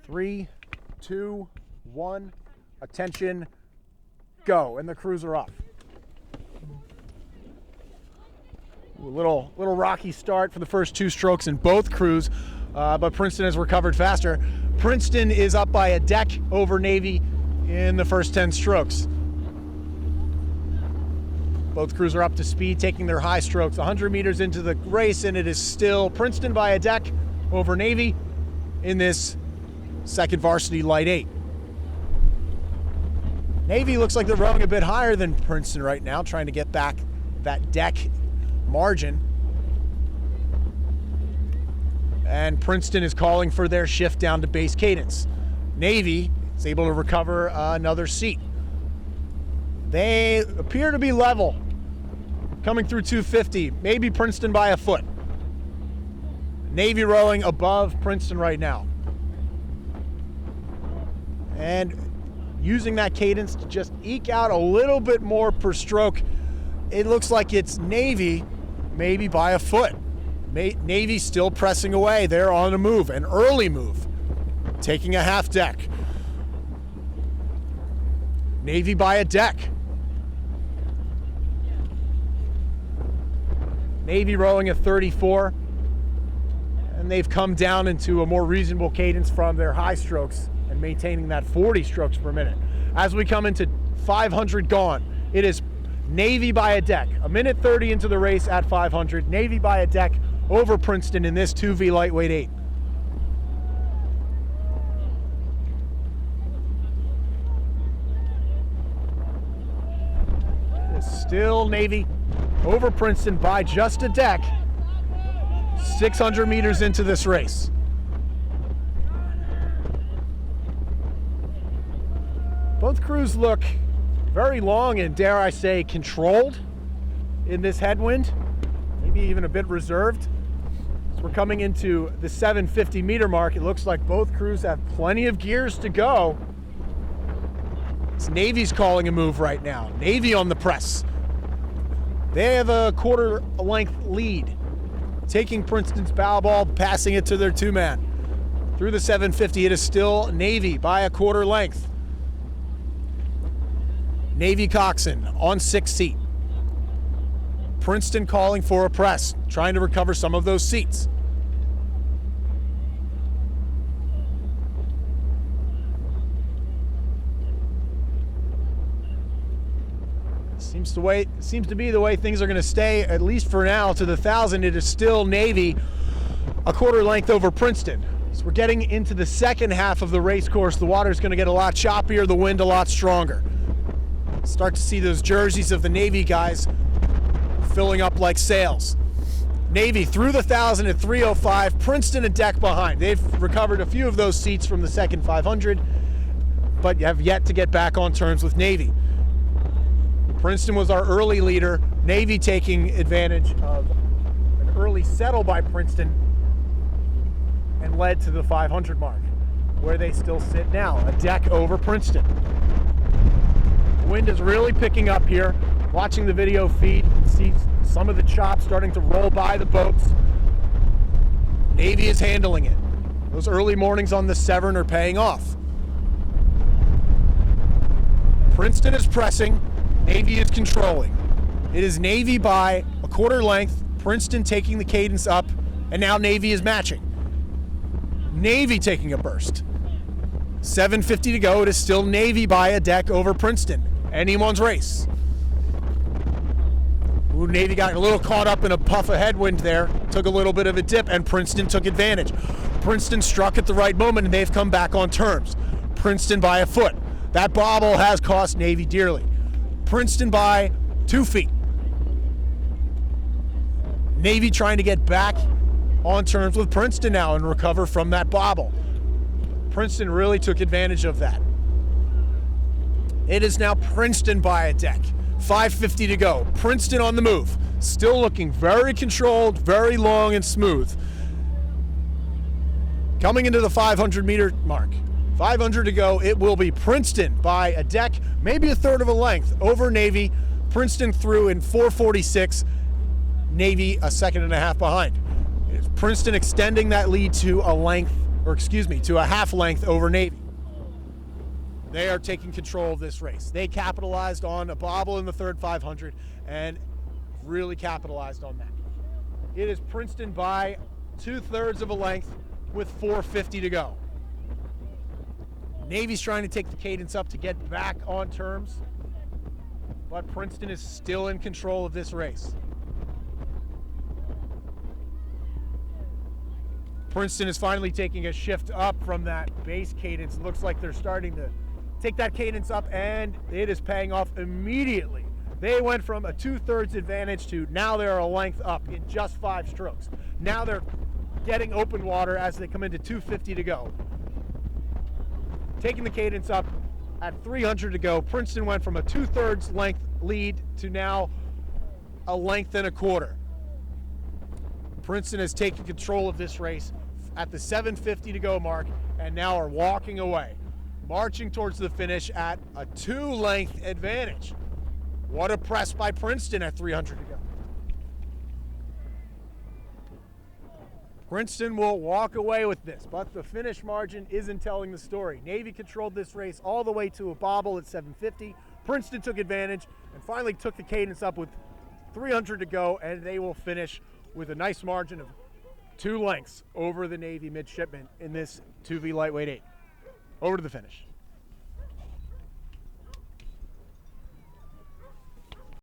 3, 2, 1, attention, go, and the crews are off. A little rocky start for the first 2 strokes in both crews, but Princeton has recovered faster. Princeton is up by a deck over Navy in the first 10 strokes. Both crews are up to speed, taking their high strokes. 100 meters into the race, and it is still Princeton by a deck over Navy in this second varsity light 8. Navy looks like they're rowing a bit higher than Princeton right now, trying to get back that deck margin. And Princeton is calling for their shift down to base cadence. Navy is able to recover another seat. They appear to be level, coming through 250, maybe Princeton by a foot. Navy rowing above Princeton right now. And using that cadence to just eke out a little bit more per stroke, it looks like it's Navy maybe by a foot. Navy still pressing away. They're on a move, an early move, taking a half deck. Navy by a deck. Navy rowing at 34, and they've come down into a more reasonable cadence from their high strokes and maintaining that 40 strokes per minute. As we come into 500 gone, it is Navy by a deck. 1:30 into the race at 500. Navy by a deck over Princeton in this 2V lightweight 8. It's still Navy over Princeton by just a deck. 600 meters into this race. Both crews look very long and, dare I say, controlled in this headwind, maybe even a bit reserved. As we're coming into the 750 meter mark, it looks like both crews have plenty of gears to go. It's Navy's calling a move right now. Navy on the press. They have a quarter length lead, taking Princeton's bow ball, passing it to their 2-man. Through the 750, it is still Navy by a quarter length. Navy coxswain on 6th seat. Princeton calling for a press, trying to recover some of those seats. Seems to be the way things are going to stay, at least for now, to the 1,000. It is still Navy a quarter length over Princeton. So we're getting into the second half of the race course. The water's going to get a lot choppier, the wind a lot stronger. Start to see those jerseys of the Navy guys filling up like sails. Navy through the 1,000 at 3:05. Princeton a deck behind. They've recovered a few of those seats from the second 500, but have yet to get back on terms with Navy. Princeton was our early leader. Navy taking advantage of an early settle by Princeton and led to the 500 mark, where they still sit now, a deck over Princeton. The wind is really picking up here. Watching the video feed, see some of the chops starting to roll by the boats. Navy is handling it. Those early mornings on the Severn are paying off. Princeton is pressing. Navy is controlling. It is Navy by a quarter length, Princeton taking the cadence up, and now Navy is matching. Navy taking a burst. 7:50 to go. It is still Navy by a deck over Princeton. Anyone's race. Ooh, Navy got a little caught up in a puff of headwind there, took a little bit of a dip, and Princeton took advantage. Princeton struck at the right moment, and they've come back on terms. Princeton by a foot. That bobble has cost Navy dearly. Princeton by 2 feet. Navy trying to get back on terms with Princeton now and recover from that bobble. Princeton really took advantage of that. It is now Princeton by a deck. 5:50 to go. Princeton on the move. Still looking very controlled, very long and smooth. Coming into the 500 meter mark. 500 to go. It will be Princeton by a deck, maybe a third of a length over Navy. Princeton through in 4:46. Navy a second and a half behind. Princeton extending that lead to a length to a half length over Navy. They are taking control of this race. They capitalized on a bobble in the third 500 and really capitalized on that. It is Princeton by 2/3 of a length with 4:50 to go. Navy's trying to take the cadence up to get back on terms, but Princeton is still in control of this race. Princeton is finally taking a shift up from that base cadence. It looks like they're starting to take that cadence up, and it is paying off immediately. They went from a 2/3 advantage to now they're a length up in just 5 strokes. Now they're getting open water as they come into 2:50 to go. Taking the cadence up at 300 to go, Princeton went from a 2/3 length lead to now a length and a quarter. Princeton has taken control of this race at the 7:50 to go mark and now are walking away, marching towards the finish at a 2-length advantage. What a press by Princeton at 300 to go. Princeton will walk away with this, but the finish margin isn't telling the story. Navy controlled this race all the way to a bobble at 7:50. Princeton took advantage and finally took the cadence up with 300 to go, and they will finish with a nice margin of 2 lengths over the Navy midshipmen in this 2V lightweight 8. Over to the finish.